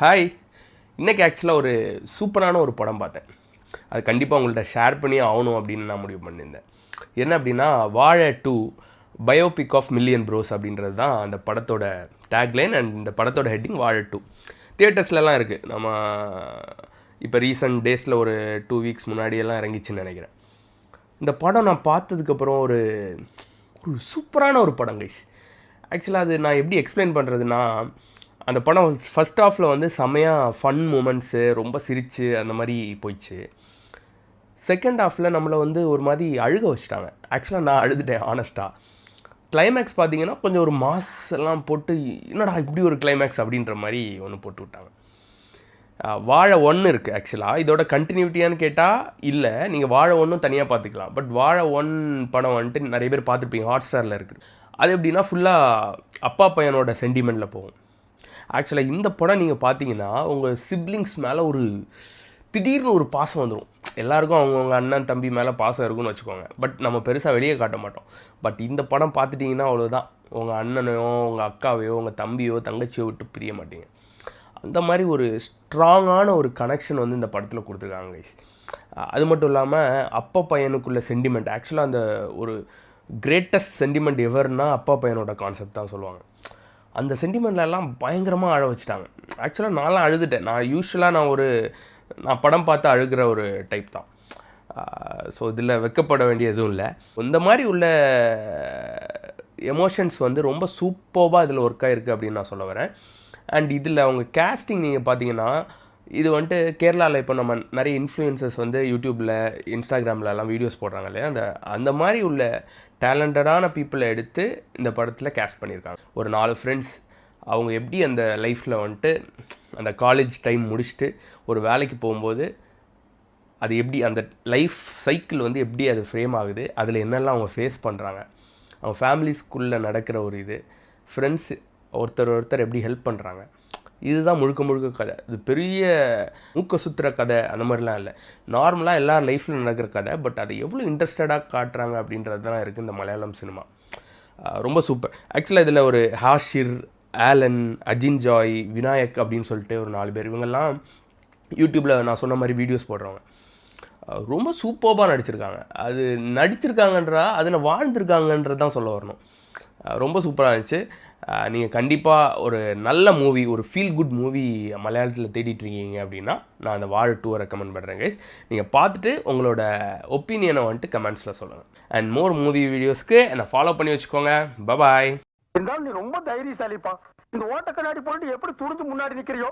Hi. இன்றைக்கி ஆக்சுவலாக ஒரு சூப்பரான ஒரு படம் பார்த்தேன். அது கண்டிப்பாக உங்கள்கிட்ட ஷேர் பண்ணி ஆகணும் அப்படின்னு நான் முடிவு பண்ணியிருந்தேன். என்ன அப்படின்னா, வாழை 2 பயோபிக் ஆஃப் மில்லியன் ப்ரோஸ் அப்படின்றது தான் அந்த படத்தோட டேக்லைன். அண்ட் இந்த படத்தோட ஹெட்டிங் வாழை 2 தியேட்டர்ஸ்லலாம் இருக்குது. நம்ம இப்போ ரீசன்ட் டேஸில் ஒரு 2 வீக்ஸ் முன்னாடியெல்லாம் இறங்கிச்சுன்னு நினைக்கிறேன். இந்த படம் நான் பார்த்ததுக்கப்புறம் ஒரு சூப்பரான ஒரு படம் கைஸ். ஆக்சுவலாக அது நான் எப்படி எக்ஸ்பிளைன் பண்ணுறதுன்னா, அந்த படம் ஃபஸ்ட் ஹாஃபில் வந்து செமையாக ஃபன் மூமெண்ட்ஸு, ரொம்ப சிரித்து அந்த மாதிரி போயிடுச்சு. செகண்ட் ஹாஃபில் நம்மளை வந்து ஒரு மாதிரி அழுக வச்சுட்டாங்க. ஆக்சுவலாக நான் அழுதுட்டேன் ஆனஸ்ட்டாக. கிளைமேக்ஸ் பார்த்தீங்கன்னா கொஞ்சம் ஒரு மாஸ் எல்லாம் போட்டு, என்னடா இப்படி ஒரு கிளைமேக்ஸ் அப்படின்ற மாதிரி ஒன்று போட்டு விட்டாங்க. வாழை 1 இருக்குது ஆக்சுவலாக. இதோட கண்டினியூட்டியான்னு கேட்டால் இல்லை, நீங்கள் வாழை 1 தனியாக பார்த்துக்கலாம். பட் வாழை 1 படம் வந்துட்டு நிறைய பேர் பார்த்துருப்பீங்க, ஹாட்ஸ்டாரில் இருக்குது. அது எப்படின்னா ஃபுல்லாக அப்பா பையனோட சென்டிமெண்ட்டில் போகும். ஆக்சுவலாக இந்த படம் நீங்கள் பார்த்தீங்கன்னா உங்கள் சிப்ளிங்ஸ் மேலே ஒரு திடீர்னு ஒரு பாசம் வந்துடும். எல்லாருக்கும் அவங்கவுங்க அண்ணன் தம்பி மேலே பாசம் இருக்குன்னு வச்சுக்கோங்க. பட் நம்ம பெருசாக வெளியே காட்ட மாட்டோம். பட் இந்த படம் பார்த்துட்டிங்கன்னா அவ்வளோதான், உங்கள் அண்ணனையோ உங்கள் அக்காவையோ உங்கள் தம்பியோ தங்கச்சியோ விட்டு பிரிய மாட்டீங்க. அந்த மாதிரி ஒரு ஸ்ட்ராங்கான ஒரு கனெக்ஷன் வந்து இந்த படத்தில் கொடுத்துருக்காங்க கைஸ். அது மட்டும் இல்லாமல் அப்பா பையனுக்குள்ள சென்டிமெண்ட், ஆக்சுவலாக அந்த ஒரு கிரேட்டஸ்ட் சென்டிமெண்ட் எவர்னால் அப்பா பையனோட கான்செப்ட் தான் சொல்லுவாங்க. அந்த சென்டிமெண்ட்லலாம் பயங்கரமாக அழ வச்சுட்டாங்க. ஆக்சுவலாக நான்லாம் அழுதுட்டேன். நான் படம் பார்த்து அழுகிற ஒரு டைப் தான். ஸோ இதில் வெட்கப்பட வேண்டிய எதுவும் இல்லை. இந்த மாதிரி உள்ள எமோஷன்ஸ் வந்து ரொம்ப சூப்பராக இதில் ஒர்க் ஆகிருக்கு அப்படின்னு நான் சொல்ல வரேன். அண்ட் இதில் அவங்க கேஸ்டிங் நீங்கள் பார்த்தீங்கன்னா, இது வந்துட்டு கேரளாவில் இப்போ நம்ம நிறைய இன்ஃப்ளூயன்சர்ஸ் வந்து யூடியூப்பில் இன்ஸ்டாகிராம்லலாம் வீடியோஸ் போடுறாங்க இல்லையா, அந்த மாதிரி உள்ள டேலண்டடான பீப்புளை எடுத்து இந்த படத்தில் கேஸ்ட் பண்ணியிருக்காங்க. ஒரு 4 ஃப்ரெண்ட்ஸ், அவங்க எப்படி அந்த லைஃப்பில் வந்துட்டு அந்த காலேஜ் டைம் முடிச்சுட்டு ஒரு வேலைக்கு போகும்போது அது எப்படி அந்த லைஃப் சைக்கிள் வந்து எப்படி அது ஃப்ரேம் ஆகுது, அதில் என்னெல்லாம் அவங்க ஃபேஸ் பண்ணுறாங்க, அவங்க ஃபேமிலிஸ்குள்ளே நடக்கிற ஒரு இது, ஃப்ரெண்ட்ஸ் ஒருத்தர் எப்படி ஹெல்ப் பண்ணுறாங்க, இதுதான் முழுக்க கதை. இது பெரிய மூக்க சுற்றுற கதை அந்த மாதிரிலாம் இல்லை. நார்மலாக எல்லா லைஃப்பில் நடக்கிற கதை. பட் அதை எவ்வளோ இன்ட்ரெஸ்டடாக காட்டுறாங்க அப்படின்றது தான் இருக்குது இந்த மலையாளம் சினிமா. ரொம்ப சூப்பர். ஆக்சுவலாக இதில் ஒரு ஹாஷிர், ஆலன், அஜின் ஜாய், விநாயக் அப்படின்னு சொல்லிட்டு ஒரு 4 பேர், இவங்கெல்லாம் யூடியூப்பில் நான் சொன்ன மாதிரி வீடியோஸ் போடுறவங்க. ரொம்ப சூப்பராக நடிச்சிருக்காங்க. அது நடிச்சிருக்காங்கன்றா அதில் வாழ்ந்துருக்காங்கன்றது தான் சொல்ல வரணும். ரொம்ப சூப்பராக இருந்துச்சு. நீங்கள் கண்டிப்பாக ஒரு நல்ல மூவி, ஒரு ஃபீல் குட் மூவி மலையாளத்தில் தேடிட்டுருக்கீங்க அப்படின்னா நான் அந்த வாழை 2 ரெக்கமெண்ட் பண்ணுறேன் கைஸ். நீங்கள் பார்த்துட்டு உங்களோட ஒப்பீனியனை வந்துட்டு கமெண்ட்ஸில் சொல்லுங்கள். அண்ட் மோர் மூவி வீடியோஸ்க்கு என்னை ஃபாலோ பண்ணி வச்சுக்கோங்க. பபாய். நீ ரொம்ப தைரியசாலிப்பா. இந்த ஓட்ட கண்ணாடி போட்டு எப்படி துணிஞ்சு முன்னாடி நிற்கிறியோ